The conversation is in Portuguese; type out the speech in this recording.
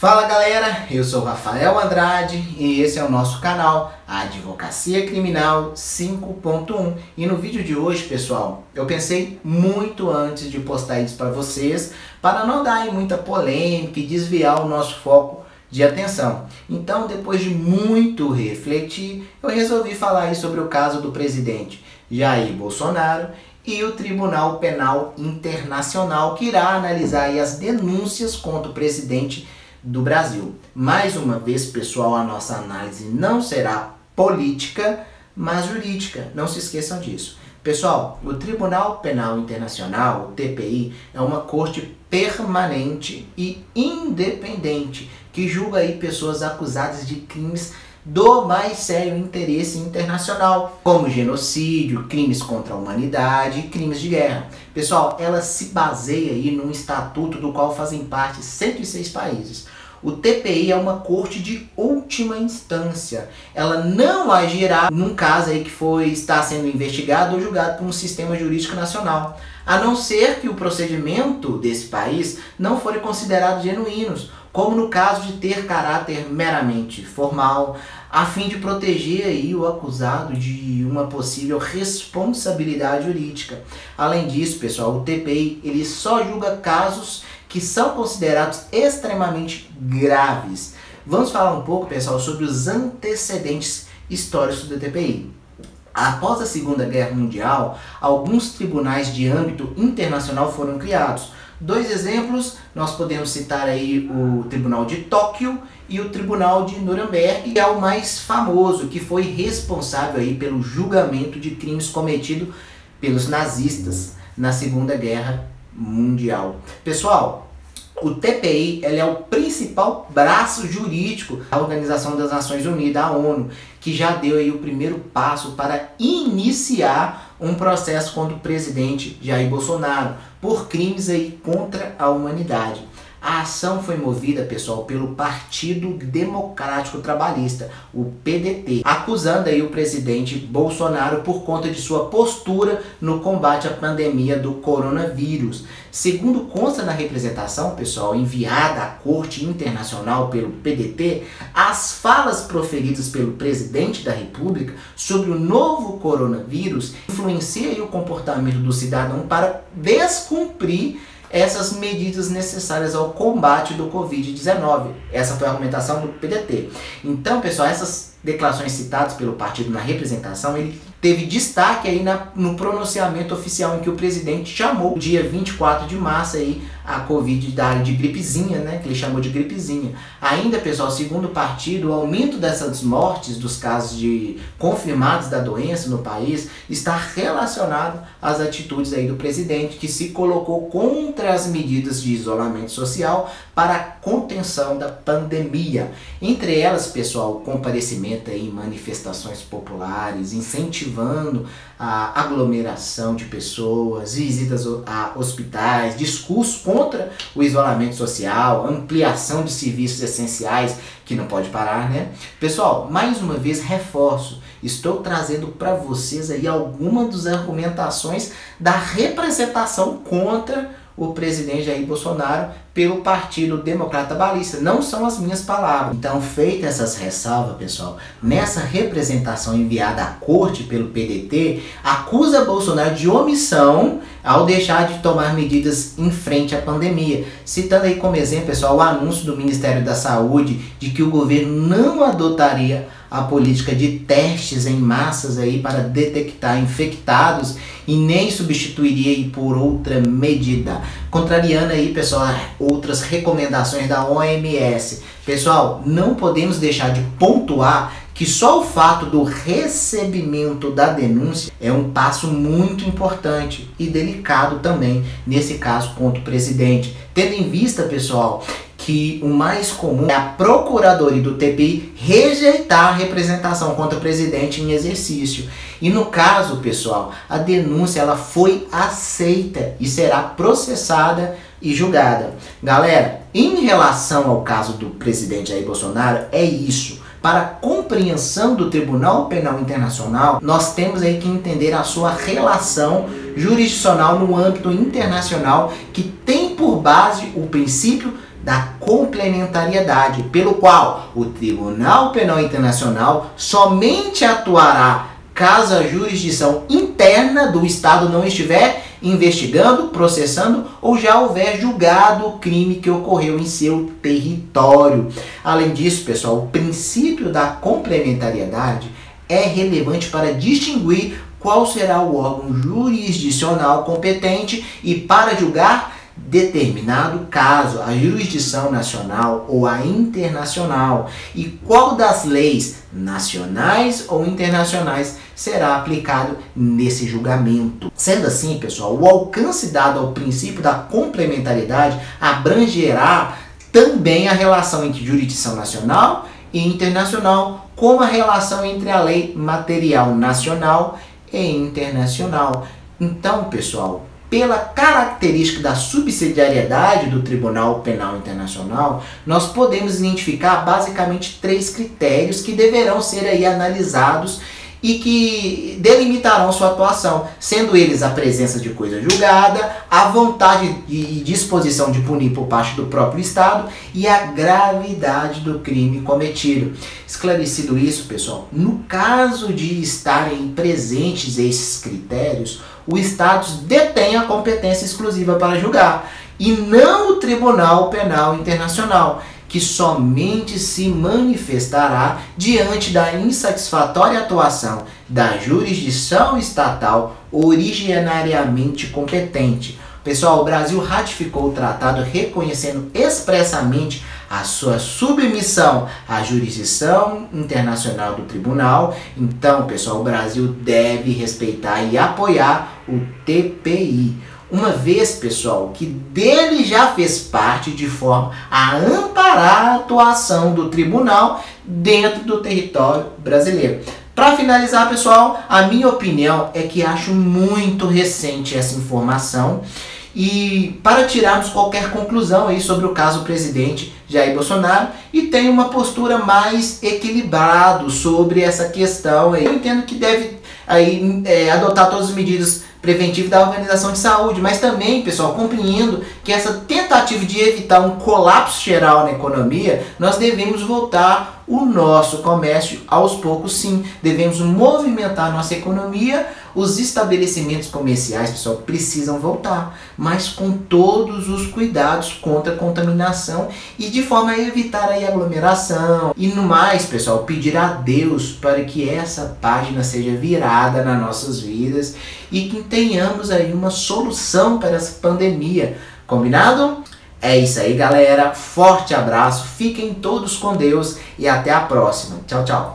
Fala galera, eu sou Rafael Andrade e esse é o nosso canal Advocacia Criminal 5.1. E no vídeo de hoje, pessoal, eu pensei muito antes de postar isso para vocês, para não dar aí muita polêmica e desviar o nosso foco de atenção. Então, depois de muito refletir, eu resolvi falar aí sobre o caso do presidente Jair Bolsonaro e o Tribunal Penal Internacional, que irá analisar aí as denúncias contra o presidente do Brasil. Mais uma vez, pessoal, a nossa análise não será política, mas jurídica. Não se esqueçam disso. Pessoal, o Tribunal Penal Internacional, o TPI, é uma corte permanente e independente que julga aí pessoas acusadas de crimes do mais sério interesse internacional, como genocídio, crimes contra a humanidade e crimes de guerra. Pessoal, ela se baseia aí num estatuto do qual fazem parte 106 países. O TPI é uma corte de última instância. Ela não agirá num caso aí que está sendo investigado ou julgado por um sistema jurídico nacional, a não ser que o procedimento desse país não for considerado genuínos, como no caso de ter caráter meramente formal, a fim de proteger aí o acusado de uma possível responsabilidade jurídica. Além disso, pessoal, o TPI ele só julga casos que são considerados extremamente graves. Vamos falar um pouco, pessoal, sobre os antecedentes históricos do TPI. Após a Segunda Guerra Mundial, alguns tribunais de âmbito internacional foram criados. Dois exemplos, nós podemos citar aí o Tribunal de Tóquio e o Tribunal de Nuremberg, que é o mais famoso, que foi responsável aí pelo julgamento de crimes cometidos pelos nazistas na Segunda Guerra Mundial. Pessoal, o TPI ele é o principal braço jurídico da Organização das Nações Unidas, a ONU, que já deu aí o primeiro passo para iniciar um processo contra o presidente Jair Bolsonaro por crimes aí contra a humanidade. A ação foi movida, pessoal, pelo Partido Democrático Trabalhista, o PDT, acusando aí o presidente Bolsonaro por conta de sua postura no combate à pandemia do coronavírus. Segundo consta na representação, pessoal, enviada à Corte Internacional pelo PDT, as falas proferidas pelo presidente da República sobre o novo coronavírus influenciam aí o comportamento do cidadão para descumprir essas medidas necessárias ao combate do Covid-19. Essa foi a argumentação do PDT. Então, pessoal, essas declarações citadas pelo partido na representação, ele teve destaque aí no pronunciamento oficial em que o presidente chamou o dia 24 de março aí a Covid da área de gripezinha, né, que ele chamou de gripezinha. Ainda, pessoal, segundo o partido, o aumento dessas mortes, dos casos confirmados da doença no país, está relacionado às atitudes aí do presidente, que se colocou contra as medidas de isolamento social para a contenção da pandemia. Entre elas, pessoal, o comparecimento aí em manifestações populares, incentivando a aglomeração de pessoas, visitas a hospitais, discurso contra o isolamento social, ampliação de serviços essenciais, que não pode parar, né? Pessoal, mais uma vez reforço, estou trazendo para vocês aí algumas das argumentações da representação contra o presidente Jair Bolsonaro pelo Partido Democrata Trabalhista. Não são as minhas palavras. Então, feitas essas ressalvas, pessoal, nessa representação enviada à corte pelo PDT, acusa Bolsonaro de omissão ao deixar de tomar medidas em frente à pandemia. Citando aí como exemplo, pessoal, o anúncio do Ministério da Saúde de que o governo não adotaria a política de testes em massas aí para detectar infectados e nem substituiria aí por outra medida, contrariando aí, pessoal, outras recomendações da OMS. Pessoal, não podemos deixar de pontuar que só o fato do recebimento da denúncia é um passo muito importante e delicado também, nesse caso contra o presidente, tendo em vista, pessoal, que o mais comum é a Procuradoria do TPI rejeitar a representação contra o presidente em exercício. E no caso, pessoal, a denúncia ela foi aceita e será processada e julgada. Galera, em relação ao caso do presidente Jair Bolsonaro, é isso. Para a compreensão do Tribunal Penal Internacional, nós temos aí que entender a sua relação jurisdicional no âmbito internacional, que tem por base o princípio da complementariedade, pelo qual o Tribunal Penal Internacional somente atuará caso a jurisdição interna do Estado não estiver investigando, processando ou já houver julgado o crime que ocorreu em seu território. Além disso, pessoal, o princípio da complementariedade é relevante para distinguir qual será o órgão jurisdicional competente e para julgar determinado caso, a jurisdição nacional ou a internacional, e qual das leis nacionais ou internacionais será aplicado nesse julgamento. Sendo assim, pessoal, o alcance dado ao princípio da complementariedade abrangerá também a relação entre jurisdição nacional e internacional, como a relação entre a lei material nacional e internacional. Então, pessoal, pela característica da subsidiariedade do Tribunal Penal Internacional, nós podemos identificar basicamente 3 critérios que deverão ser aí analisados e que delimitarão sua atuação, sendo eles a presença de coisa julgada, a vontade e disposição de punir por parte do próprio Estado e a gravidade do crime cometido. Esclarecido isso, pessoal, no caso de estarem presentes esses critérios, o Estado detém a competência exclusiva para julgar, e não o Tribunal Penal Internacional, que somente se manifestará diante da insatisfatória atuação da jurisdição estatal originariamente competente. Pessoal, o Brasil ratificou o tratado reconhecendo expressamente a sua submissão à jurisdição internacional do tribunal. Então, pessoal, o Brasil deve respeitar e apoiar o TPI. Uma vez, pessoal, que dele já fez parte de forma a amparar a atuação do tribunal dentro do território brasileiro. Para finalizar, pessoal, a minha opinião é que acho muito recente essa informação, e para tirarmos qualquer conclusão aí sobre o caso do presidente Jair Bolsonaro, e tem uma postura mais equilibrada sobre essa questão. Eu entendo que deve aí, adotar todas as medidas preventivas da Organização de Saúde, mas também, pessoal, compreendo que essa tentativa de evitar um colapso geral na economia, nós devemos voltar o nosso comércio aos poucos, sim. Devemos movimentar nossa economia. Os estabelecimentos comerciais, pessoal, precisam voltar, mas com todos os cuidados contra a contaminação e de forma a evitar a aglomeração. E no mais, pessoal, pedir a Deus para que essa página seja virada nas nossas vidas e que tenhamos aí uma solução para essa pandemia. Combinado? É isso aí, galera. Forte abraço, fiquem todos com Deus e até a próxima. Tchau, tchau.